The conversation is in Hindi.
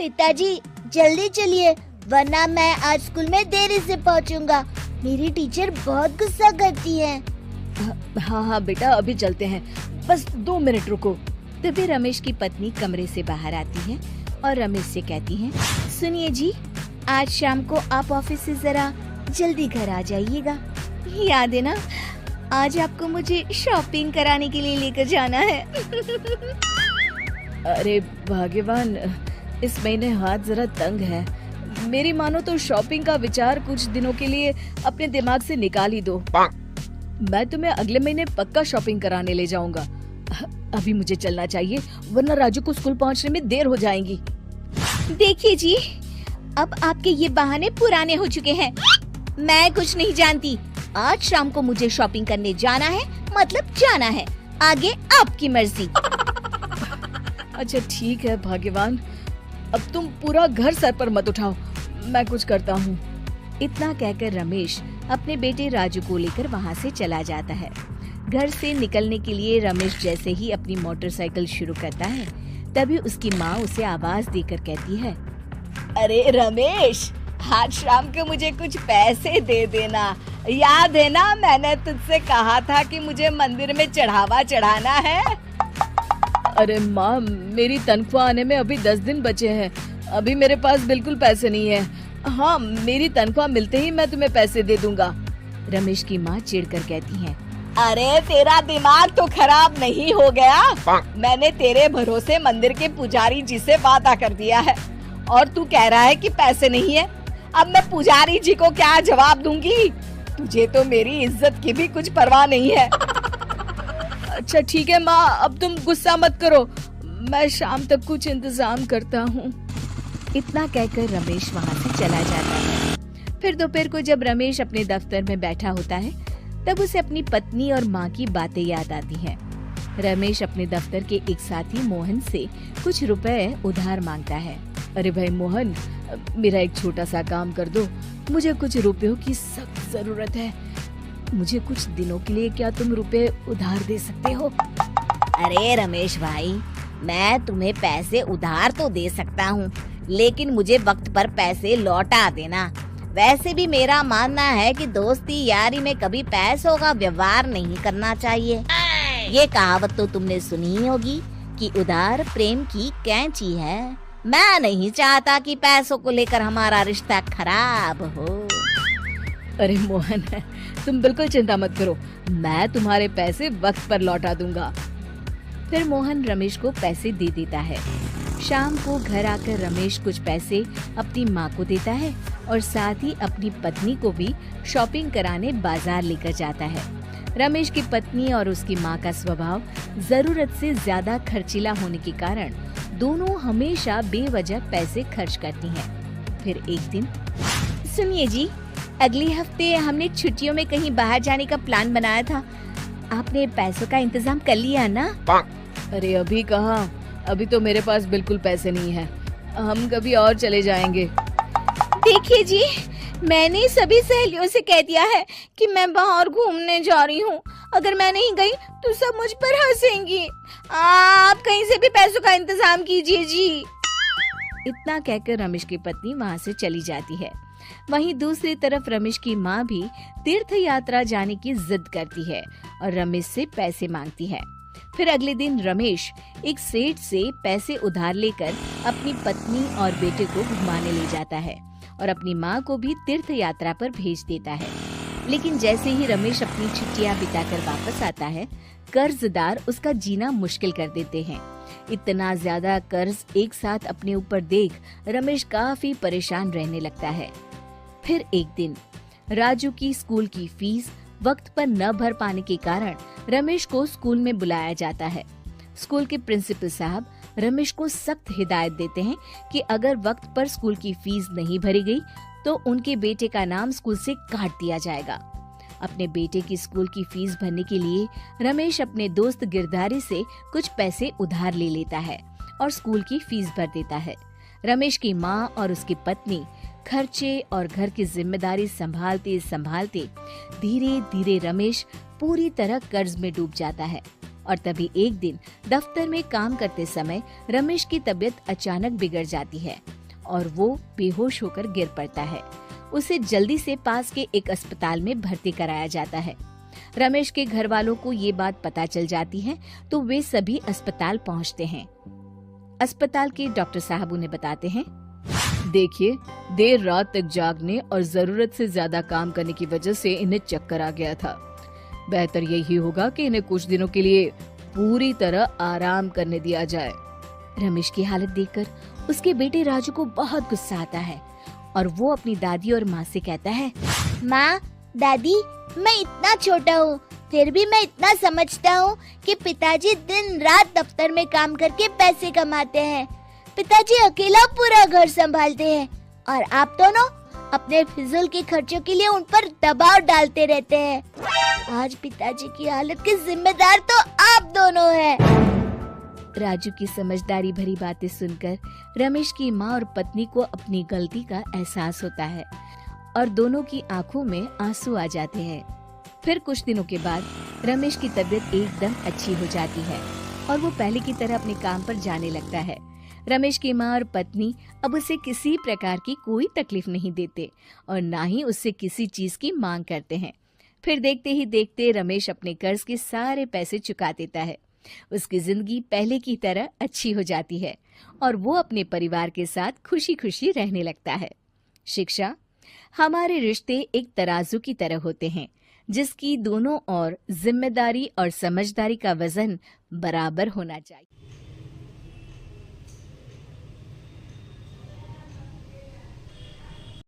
पिताजी जल्दी चलिए, वरना मैं आज स्कूल में देरी से पहुंचूंगा। मेरी टीचर बहुत गुस्सा करती है। हाँ हाँ बेटा, अभी चलते हैं, बस 2 मिनट रुको। तभी रमेश की पत्नी कमरे से बाहर आती है और रमेश से कहती है, सुनिए जी, आज शाम को आप ऑफिस से जरा जल्दी घर आ जाइएगा। याद है ना, आज आपको मुझे शॉपिंग कराने के लिए लेकर जाना है। अरे भाग्यवान, इस महीने हाथ जरा तंग है। मेरी मानो तो शॉपिंग का विचार कुछ दिनों के लिए अपने दिमाग से निकाल ही दो। मैं तुम्हें अगले महीने पक्का शॉपिंग कराने ले जाऊंगा। अभी मुझे चलना चाहिए, वरना राजू को स्कूल पहुंचने में देर हो जाएगी। देखिए जी, अब आपके ये बहाने पुराने हो चुके हैं। मैं कुछ नहीं जानती। आज शाम को मुझे शॉपिंग करने जाना है, मतलब जाना है। आगे आपकी मर्जी। अच्छा ठीक है भाग्यवान, अब तुम पूरा घर सर पर मत उठाओ, मैं कुछ करता हूँ। इतना कहकर रमेश अपने बेटे राजू को लेकर वहाँ से चला जाता है। घर से निकलने के लिए रमेश जैसे ही अपनी मोटरसाइकिल शुरू करता है, तभी उसकी माँ उसे आवाज देकर कहती है, अरे रमेश, आज शाम को मुझे कुछ पैसे दे देना। याद है ना, मैंने तुझसे कहा था कि मुझे मंदिर में चढ़ावा चढ़ाना है। अरे माँ, मेरी तनख्वाह आने में अभी 10 दिन बचे हैं। अभी मेरे पास बिल्कुल पैसे नहीं है। हाँ, मेरी तनख्वाह मिलते ही मैं तुम्हें पैसे दे दूंगा। रमेश की माँ चिढ़कर कहती है, अरे तेरा दिमाग तो खराब नहीं हो गया? मैंने तेरे भरोसे मंदिर के पुजारी जी से वादा कर दिया है और तू कह रहा है कि पैसे नहीं है। अब मैं पुजारी जी को क्या जवाब दूंगी? तुझे तो मेरी इज्जत की भी कुछ परवाह नहीं है। अच्छा ठीक है माँ, अब तुम गुस्सा मत करो, मैं शाम तक कुछ इंतजाम करता हूँ। इतना कहकर रमेश वहाँ से चला जाता है। फिर दोपहर को जब रमेश अपने दफ्तर में बैठा होता है, तब उसे अपनी पत्नी और माँ की बातें याद आती हैं। रमेश अपने दफ्तर के एक साथी मोहन से कुछ रुपए उधार मांगता है। अरे भाई मोहन, मेरा एक छोटा सा काम कर दो, मुझे कुछ रुपयों की सख्त जरूरत है। मुझे कुछ दिनों के लिए क्या तुम रुपए उधार दे सकते हो? अरे रमेश भाई, मैं तुम्हें पैसे उधार तो दे सकता हूँ, लेकिन मुझे वक्त पर पैसे लौटा देना। वैसे भी मेरा मानना है कि दोस्ती यारी में कभी पैसों का व्यवहार नहीं करना चाहिए। ये कहावत तो तुमने सुनी ही होगी कि उधार प्रेम की कैंची है। मैं नहीं चाहता कि पैसों को लेकर हमारा रिश्ता खराब हो। अरे मोहन, तुम बिल्कुल चिंता मत करो, मैं तुम्हारे पैसे वक्त पर लौटा दूंगा। फिर मोहन रमेश को पैसे दे देता है। शाम को घर आकर रमेश कुछ पैसे अपनी माँ को देता है और साथ ही अपनी पत्नी को भी शॉपिंग कराने बाजार लेकर जाता है। रमेश की पत्नी और उसकी माँ का स्वभाव जरूरत से ज्यादा खर्चीला होने के कारण दोनों हमेशा बेवजह पैसे खर्च करती हैं। फिर एक दिन, सुनिए जी, अगले हफ्ते हमने छुट्टियों में कहीं बाहर जाने का प्लान बनाया था। आपने पैसों का इंतजाम कर लिया ना? अरे अभी कहाँ, अभी तो मेरे पास बिल्कुल पैसे नहीं है। हम कभी और चले जाएंगे। देखिए जी, मैंने सभी सहेलियों से कह दिया है कि मैं बाहर घूमने जा रही हूँ। अगर मैं नहीं गई तो सब मुझ पर हंसेंगी। आप कहीं से भी पैसों का इंतजाम कीजिए जी। इतना कहकर रमेश की पत्नी वहाँ से चली जाती है। वहीं दूसरी तरफ रमेश की माँ भी तीर्थ यात्रा जाने की जिद करती है और रमेश से पैसे मांगती है। फिर अगले दिन रमेश एक सेठ से पैसे उधार लेकर अपनी पत्नी और बेटे को घुमाने ले जाता है और अपनी माँ को भी तीर्थ यात्रा पर भेज देता है। लेकिन जैसे ही रमेश अपनी छुट्टियाँ बिताकर वापस आता है, कर्जदार उसका जीना मुश्किल कर देते हैं। इतना ज्यादा कर्ज एक साथ अपने ऊपर देख रमेश काफी परेशान रहने लगता है। फिर एक दिन राजू की स्कूल की फीस वक्त पर न भर पाने के कारण रमेश को स्कूल में बुलाया जाता है। स्कूल के प्रिंसिपल साहब रमेश को सख्त हिदायत देते हैं कि अगर वक्त पर स्कूल की फीस नहीं भरी गई तो उनके बेटे का नाम स्कूल से काट दिया जाएगा। अपने बेटे की स्कूल की फीस भरने के लिए रमेश अपने दोस्त गिरधारी से कुछ पैसे उधार ले लेता है और स्कूल की फीस भर देता है। रमेश की माँ और उसकी पत्नी खर्चे और घर की जिम्मेदारी संभालते संभालते धीरे धीरे रमेश पूरी तरह कर्ज में डूब जाता है। और तभी एक दिन दफ्तर में काम करते समय रमेश की तबीयत अचानक बिगड़ जाती है और वो बेहोश होकर गिर पड़ता है। उसे जल्दी से पास के एक अस्पताल में भर्ती कराया जाता है। रमेश के घर वालों को ये बात पता चल जाती है तो वे सभी अस्पताल पहुंचते हैं। अस्पताल के डॉक्टर साहब उन्हें बताते हैं, देखिए, देर रात तक जागने और जरूरत से ज्यादा काम करने की वजह से इन्हें चक्कर आ गया था। बेहतर यही होगा कि इन्हें कुछ दिनों के लिए पूरी तरह आराम करने दिया जाए। रमेश की हालत देखकर उसके बेटे राजू को बहुत गुस्सा आता है और वो अपनी दादी और माँ से कहता है, माँ, दादी, मैं इतना छोटा हूँ, फिर भी मैं इतना समझता हूँ कि पिताजी दिन रात दफ्तर में काम करके पैसे कमाते हैं। पिताजी अकेला पूरा घर संभालते हैं और आप दोनों अपने फिजूल के खर्चों के लिए उन पर दबाव डालते रहते हैं। आज पिताजी की हालत के जिम्मेदार तो आप दोनों हैं। राजू की समझदारी भरी बातें सुनकर रमेश की माँ और पत्नी को अपनी गलती का एहसास होता है और दोनों की आंखों में आंसू आ जाते हैं। फिर कुछ दिनों के बाद रमेश की तबीयत एकदम अच्छी हो जाती है और वो पहले की तरह अपने काम पर जाने लगता है। रमेश की माँ और पत्नी अब उसे किसी प्रकार की कोई तकलीफ नहीं देते और ना ही उससे किसी चीज की मांग करते हैं। फिर देखते ही देखते रमेश अपने कर्ज के सारे पैसे चुका देता है। उसकी जिंदगी पहले की तरह अच्छी हो जाती है और वो अपने परिवार के साथ खुशी खुशी रहने लगता है। शिक्षा, हमारे रिश्ते एक तराजू की तरह होते हैं जिसकी दोनों ओर जिम्मेदारी और समझदारी का वजन बराबर होना चाहिए।